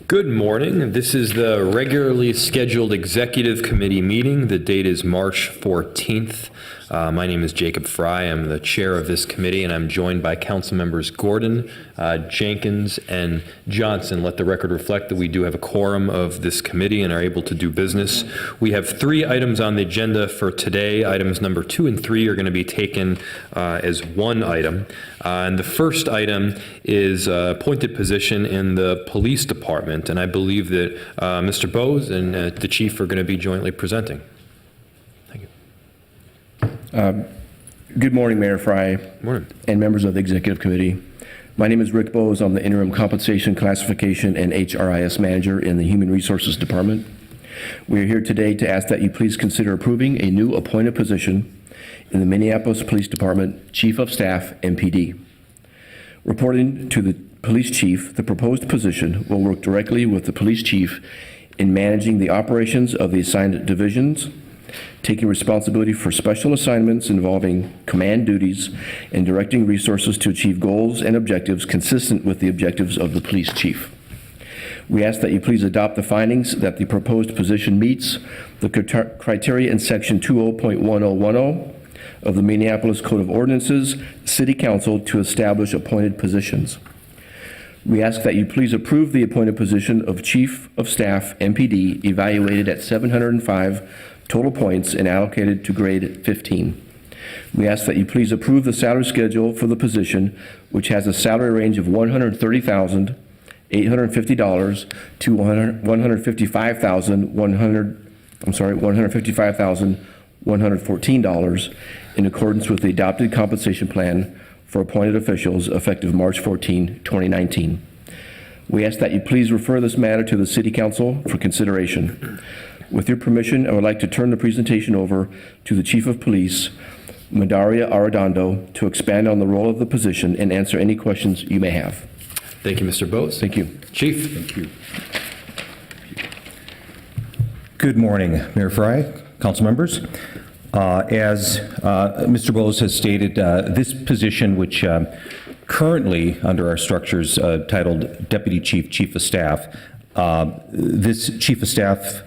Good morning. This is the regularly scheduled executive committee meeting. The date is March 14th. My name is Jacob Frey. I'm the chair of this committee, and I'm joined by council members Gordon, Jenkins, and Johnson. Let the record reflect that we do have a quorum of this committee and are able to do business. We have 3 items on the agenda for today. Items number 2 and 3 are going to be taken as one item. And the first item is appointed position in the police department, and I believe that Mr. Bowes and the chief are going to be jointly presenting. Thank you. Good morning, Mayor Frey. Morning. And members of the Executive Committee. My name is Rick Bowes. I'm the Interim Compensation, Classification, and HRIS Manager in the Human Resources Department. We are here today to ask that you please consider approving a new appointed position in the Minneapolis Police Department Chief of Staff, MPD. Reporting to the police chief, the proposed position will work directly with the police chief in managing the operations of the assigned divisions, taking responsibility for special assignments involving command duties, and directing resources to achieve goals and objectives consistent with the objectives of the police chief. We ask that you please adopt the findings that the proposed position meets the criteria in section 20.1010 of the Minneapolis Code of Ordinances, City Council to establish appointed positions. We ask that you please approve the appointed position of Chief of Staff, MPD, evaluated at 705 total points and allocated to grade 15. We ask that you please approve the salary schedule for the position, which has a salary range of $130,850 to $155,114 in accordance with the adopted compensation plan for appointed officials effective March 14, 2019. We ask that you please refer this matter to the City Council for consideration. With your permission, I would like to turn the presentation over to the Chief of Police, Madaria Arredondo, to expand on the role of the position and answer any questions you may have. Thank you, Mr. Bowes. Thank you. Chief. Thank you. Good morning, Mayor Frey, council members. As Mr. Bowes has stated, this position, which currently under our structures titled Deputy Chief, Chief of Staff, this Chief of Staff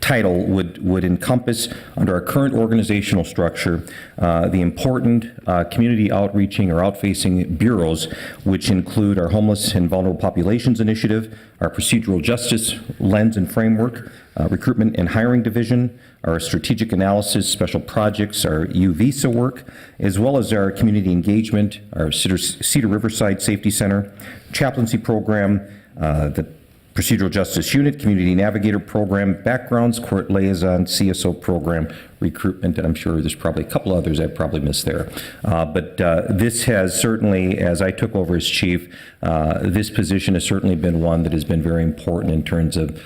title would encompass, under our current organizational structure, the important community outreaching or outfacing bureaus, which include our Homeless and Vulnerable Populations Initiative, our Procedural Justice Lens and Framework, Recruitment and Hiring Division, our Strategic Analysis, Special Projects, our U-Visa work, as well as our Community Engagement, our Cedar Riverside Safety Center, Chaplaincy Program, the Procedural Justice Unit, Community Navigator Program, Backgrounds, Court Liaison, CSO Program, Recruitment, and I'm sure there's probably a couple others I've probably missed there. But this has certainly, as I took over as chief, this position has certainly been one that has been very important in terms of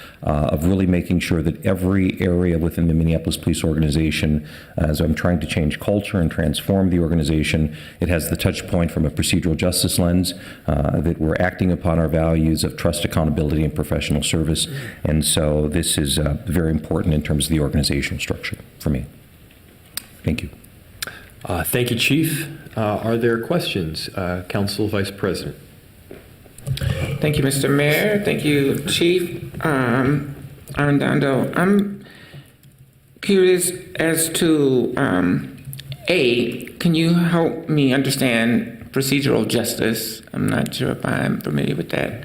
really making sure that every area within the Minneapolis Police Organization, as I'm trying to change culture and transform the organization, it has the touch point from a procedural justice lens, that we're acting upon our values of trust, accountability, and professional service. And so this is very important in terms of the organizational structure for me. Thank you. Thank you, Chief. Are there questions? Council Vice President. Thank you, Mr. Mayor. Thank you, Chief Arredondo. I'm curious as to, can you help me understand procedural justice? I'm not sure if I'm familiar with that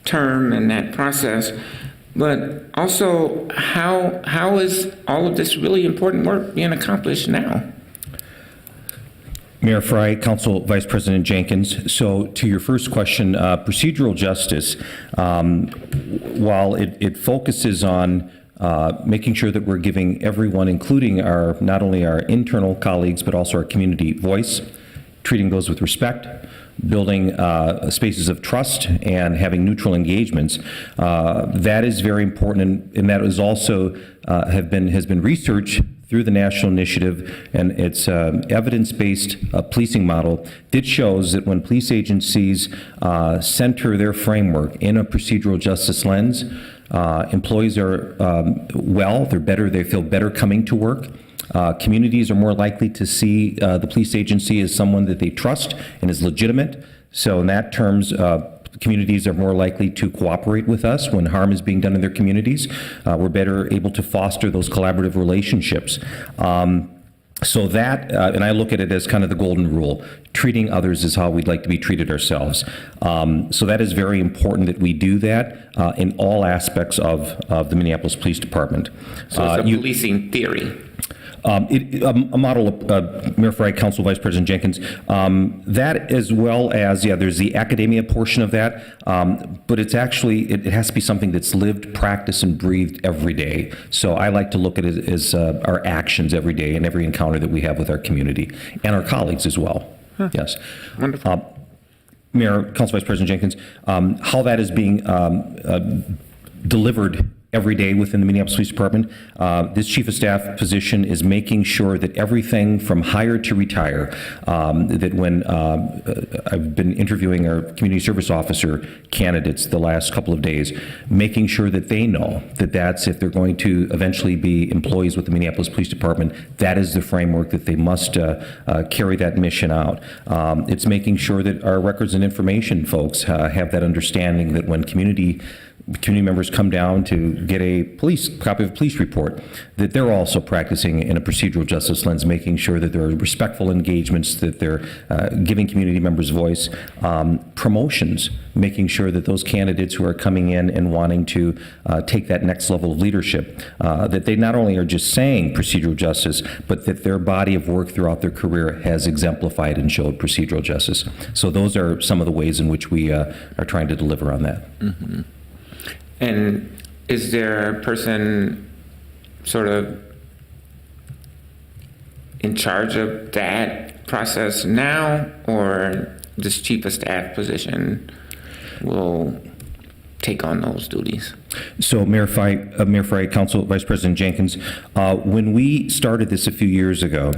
term and that process, but also how is all of this really important work being accomplished now? Mayor Frey, Council Vice President Jenkins. So to your first question, procedural justice, while it focuses on making sure that we're giving everyone, including not only our internal colleagues, but also our community voice, treating those with respect, building spaces of trust, and having neutral engagements. That is very important, and that is also has been researched through the national initiative, and its evidence-based policing model that shows that when police agencies center their framework in a procedural justice lens, employees are they feel better coming to work. Communities are more likely to see the police agency as someone that they trust and is legitimate. So in that terms, Communities are more likely to cooperate with us when harm is being done in their communities. We're better able to foster those collaborative relationships. So that, and I look at it as kind of the golden rule, treating others is how we'd like to be treated ourselves. So that is very important that we do that in all aspects of the Minneapolis Police Department. So it's a policing theory. A model of Mayor Frey, Council Vice President Jenkins, that as well as, there's the academia portion of that, but it's actually, it has to be something that's lived, practiced, and breathed every day. So I like to look at it as our actions every day and every encounter that we have with our community and our colleagues as well. Yes. Wonderful. Mayor, Council Vice President Jenkins, how that is being delivered every day within the Minneapolis Police Department. This Chief of Staff position is making sure that everything from hire to retire, that when I've been interviewing our community service officer candidates the last couple of days, making sure that they know that that's, if they're going to eventually be employees with the Minneapolis Police Department, that is the framework that they must carry that mission out. It's making sure that our records and information folks have that understanding that when community members come down to get a copy of a police report, that they're also practicing in a procedural justice lens, making sure that there are respectful engagements, that they're giving community members voice, promotions, making sure that those candidates who are coming in and wanting to take that next level of leadership, that they not only are just saying procedural justice, but that their body of work throughout their career has exemplified and showed procedural justice. So those are some of the ways in which we are trying to deliver on that. Mm-hmm. And is there a person sort of in charge of that process now, or this Chief of Staff position will take on those duties? So Mayor Frey, Council Vice President Jenkins, when we started this a few years ago,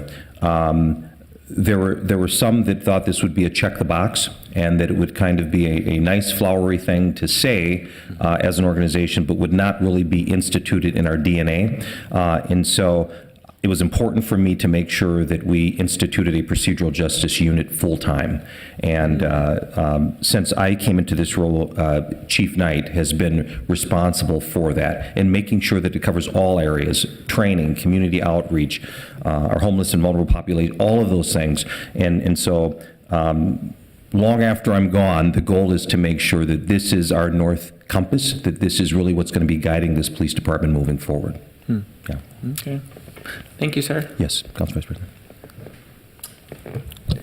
there were some that thought this would be a check the box and that it would kind of be a nice flowery thing to say as an organization, but would not really be instituted in our DNA. And so it was important for me to make sure that we instituted a procedural justice unit full-time. And since I came into this role, Chief Knight has been responsible for that and making sure that it covers all areas: training, community outreach, our homeless and vulnerable population, all of those things. And so long after I'm gone, the goal is to make sure that this is our north compass, that this is really what's going to be guiding this police department moving forward. Yeah. Okay. Thank you, sir. Yes, Council Vice President.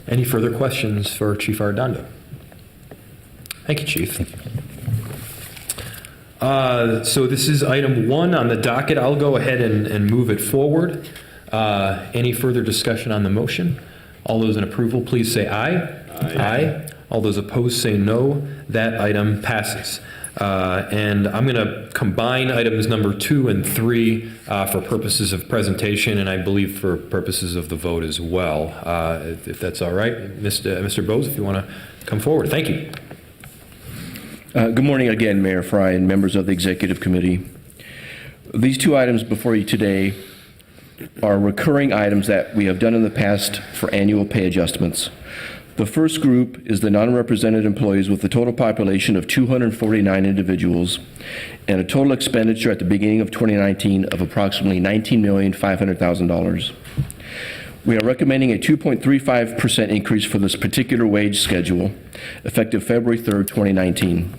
Any further questions for Chief Arredondo? Thank you, Chief. Thank you. So this is item 1 on the docket. I'll go ahead and move it forward. Any further discussion on the motion? All those in approval, please say aye. Aye. All those opposed say no. That item passes. And I'm going to combine items number 2 and 3 for purposes of presentation, and I believe for purposes of the vote as well, if that's all right. Mr. Bose, if you want to come forward. Thank you. Good morning again, Mayor Frey and members of the Executive Committee. These 2 items before you today are recurring items that we have done in the past for annual pay adjustments. The first group is the non-represented employees with a total population of 249 individuals and a total expenditure at the beginning of 2019 of approximately $19,500,000. We are recommending a 2.35% increase for this particular wage schedule, effective February 3rd, 2019.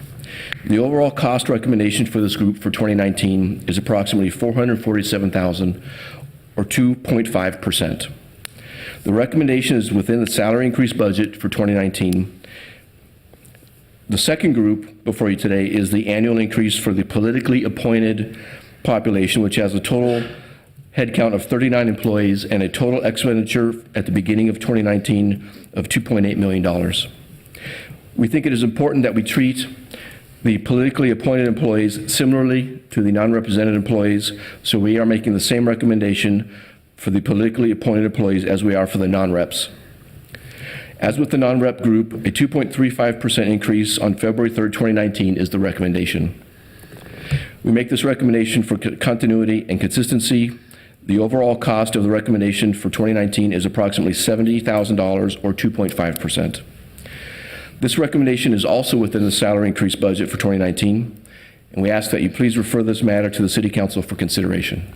The overall cost recommendation for this group for 2019 is approximately $447,000, or 2.5%. The recommendation is within the salary increase budget for 2019. The second group before you today is the annual increase for the politically appointed population, which has a total headcount of 39 employees and a total expenditure at the beginning of 2019 of $2.8 million. We think it is important that we treat the politically appointed employees similarly to the non-represented employees, so we are making the same recommendation for the politically appointed employees as we are for the non-reps. As with the non-rep group, a 2.35% increase on February 3rd, 2019 is the recommendation. We make this recommendation for continuity and consistency. The overall cost of the recommendation for 2019 is approximately $70,000, or 2.5%. This recommendation is also within the salary increase budget for 2019, and we ask that you please refer this matter to the City Council for consideration.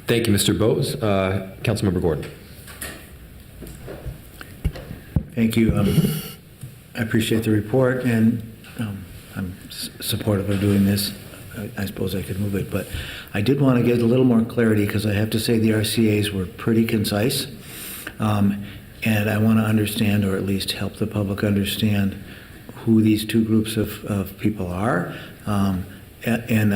Thank you, Mr. Bose. Councilmember Gordon. Thank you. I appreciate the report, and I'm supportive of doing this. I suppose I could move it, but I did want to get a little more clarity because I have to say the RCAs were pretty concise, and I want to understand, or at least help the public understand, who these two groups of people are. And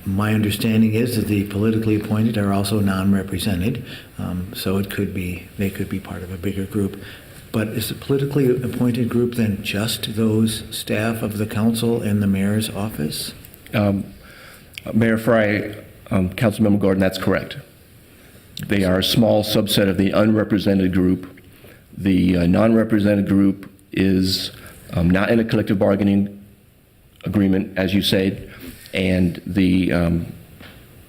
my understanding is that the politically appointed are also non-represented, so they could be part of a bigger group. But is the politically appointed group then just those staff of the council and the mayor's office? Mayor Frey, Councilmember Gordon, that's correct. They are a small subset of the unrepresented group. The non-represented group is not in a collective bargaining agreement, as you said, and the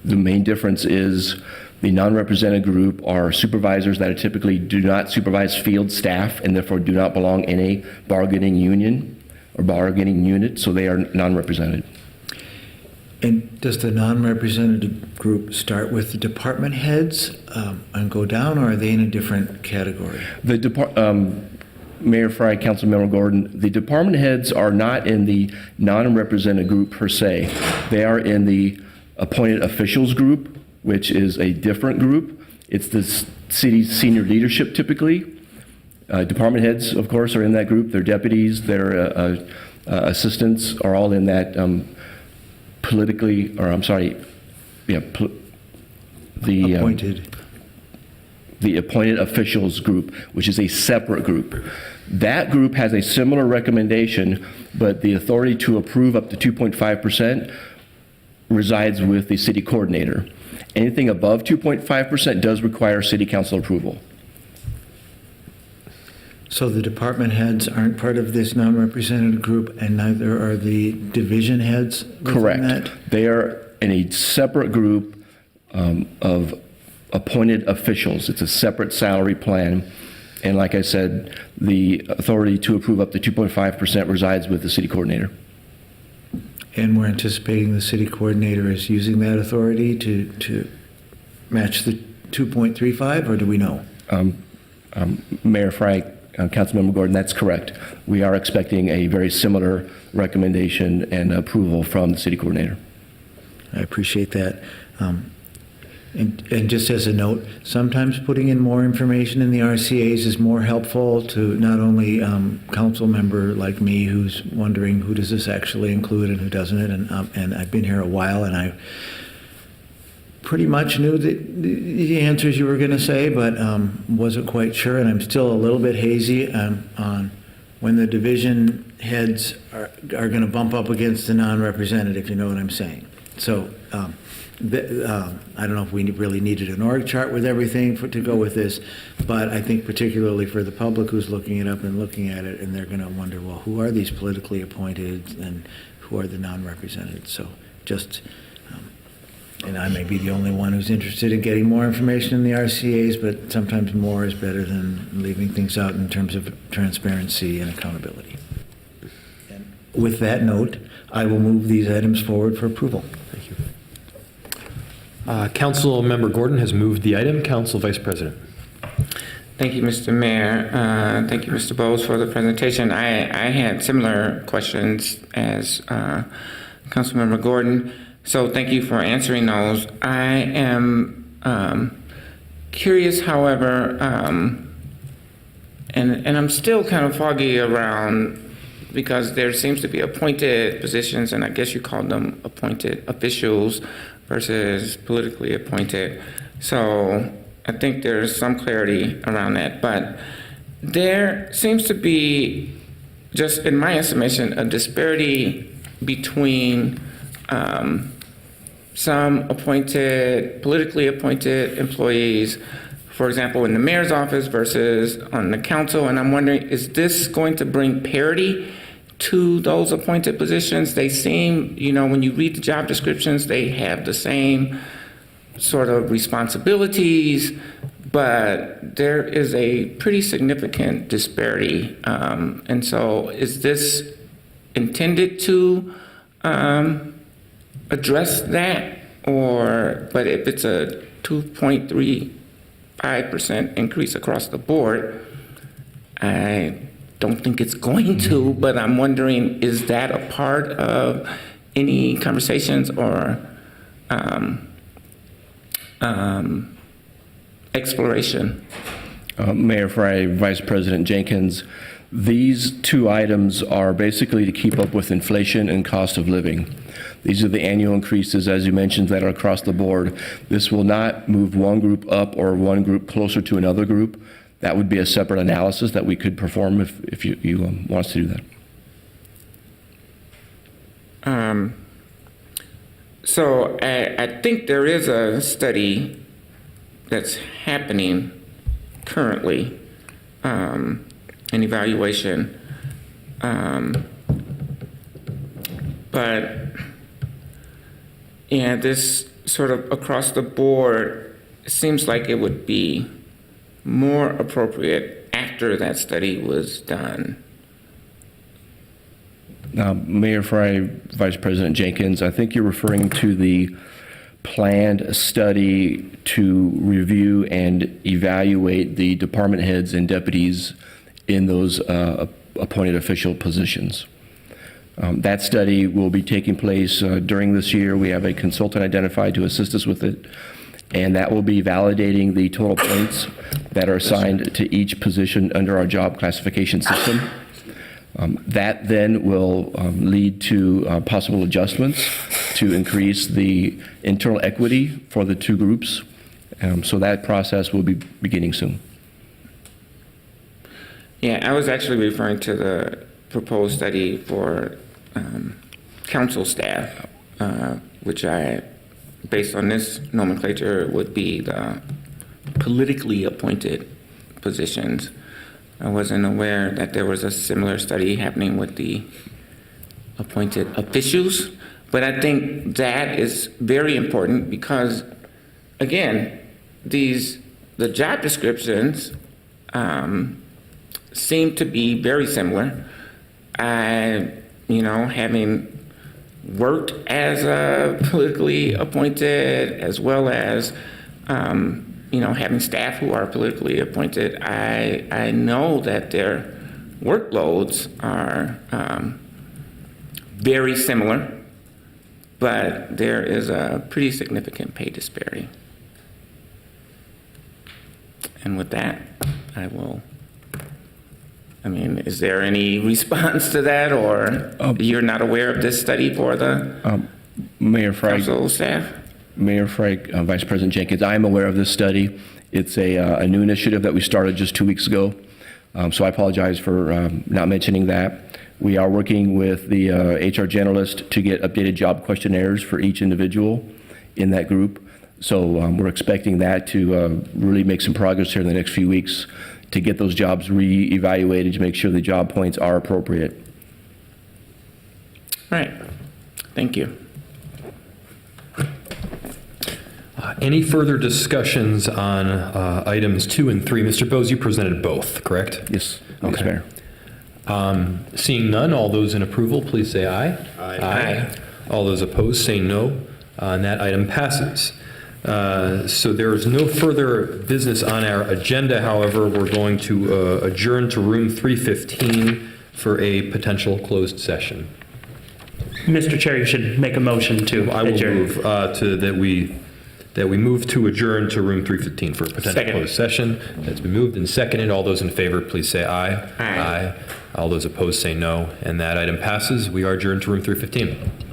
main difference is the non-represented group are supervisors that typically do not supervise field staff and therefore do not belong in a bargaining union or bargaining unit, so they are non-represented. And does the non-represented group start with the department heads and go down, or are they in a different category? Mayor Frey, Councilmember Gordon, the department heads are not in the non-represented group per se. They are in the appointed officials group, which is a different group. It's the city's senior leadership typically. Department heads, of course, are in that group. Their deputies, their assistants are all in that the appointed officials group, which is a separate group. That group has a similar recommendation, but the authority to approve up to 2.5% resides with the city coordinator. Anything above 2.5% does require city council approval. So the department heads aren't part of this non-represented group, and neither are the division heads within Correct. that? They are in a separate group of appointed officials. It's a separate salary plan. And like I said, the authority to approve up to 2.5% resides with the city coordinator. And we're anticipating the city coordinator is using that authority to match the 2.35, or do we know? Mayor Frey, Councilmember Gordon, that's correct. We are expecting a very similar recommendation and approval from the city coordinator. I appreciate that. And just as a note, sometimes putting in more information in the RCAs is more helpful to not only council member like me who's wondering who does this actually include and who doesn't it, and I've been here a while and I pretty much knew the answers you were going to say, but wasn't quite sure, and I'm still a little bit hazy on when the division heads are going to bump up against the non-represented, if you know what I'm saying. So I don't know if we really needed an org chart with everything to go with this, but I think particularly for the public who's looking it up and looking at it, and they're going to wonder, well, who are these politically appointed and who are the non-represented? So just, and I may be the only one who's interested in getting more information in the RCAs, but sometimes more is better than leaving things out in terms of transparency and accountability. And with that note, I will move these items forward for approval. Thank you. Councilmember Gordon has moved the item. Council Vice President. Thank you, Mr. Mayor. Thank you, Mr. Bowles, for the presentation. I had similar questions as Councilmember Gordon, so thank you for answering those. I am curious, however, and I'm still kind of foggy around, because there seems to be appointed positions, and I guess you call them appointed officials versus politically appointed. So I think there's some clarity around that, but there seems to be, just in my estimation, a disparity between some politically appointed employees, for example, in the mayor's office versus on the council, and I'm wondering, is this going to bring parity to those appointed positions? They seem, when you read the job descriptions, they have the same sort of responsibilities, but there is a pretty significant disparity. And so is this intended to address that? But if it's a 2.35% increase across the board, I don't think it's going to, but I'm wondering, is that a part of any conversations or exploration? Mayor Frey, Vice President Jenkins, these two items are basically to keep up with inflation and cost of living. These are the annual increases, as you mentioned, that are across the board. This will not move one group up or one group closer to another group. That would be a separate analysis that we could perform if you want us to do that. So I think there is a study that's happening currently, an evaluation, but yeah, this sort of across the board seems like it would be more appropriate after that study was done. Mayor Frey, Vice President Jenkins, I think you're referring to the planned study to review and evaluate the department heads and deputies in those appointed official positions. That study will be taking place during this year. We have a consultant identified to assist us with it, and that will be validating the total points that are assigned to each position under our job classification system. That then will lead to possible adjustments to increase the internal equity for the two groups. So that process will be beginning soon. Yeah, I was actually referring to the proposed study for council staff, which based on this nomenclature, would be the politically appointed positions. I wasn't aware that there was a similar study happening with the appointed officials, but I think that is very important because, again, the job descriptions seem to be very similar. Having worked as a politically appointed, as well as having staff who are politically appointed, I know that their workloads are very similar, but there is a pretty significant pay disparity. And with that, is there any response to that, or you're not aware of this study for the Mayor Frey, council staff? Mayor Frey, Vice President Jenkins, I am aware of this study. It's a new initiative that we started just 2 weeks ago, so I apologize for not mentioning that. We are working with the HR generalist to get updated job questionnaires for each individual in that group. So we're expecting that to really make some progress here in the next few weeks to get those jobs re-evaluated to make sure the job points are appropriate. Right. Thank you. Any further discussions on items 2 and 3? Mr. Bose, you presented both, correct? Yes, Okay. Mayor. Seeing none, all those in approval, please say aye. Aye. All those opposed, say no. And that item passes. So there is no further business on our agenda. However, we're going to adjourn to room 315 for a potential closed session. Mr. Chair, you should make a motion to I will adjourn. move that we move to adjourn to room 315 for a potential Second. closed session. That's been moved and seconded. All those in favor, please say aye. Aye. All those opposed say no. And that item passes. We are adjourned to room 315.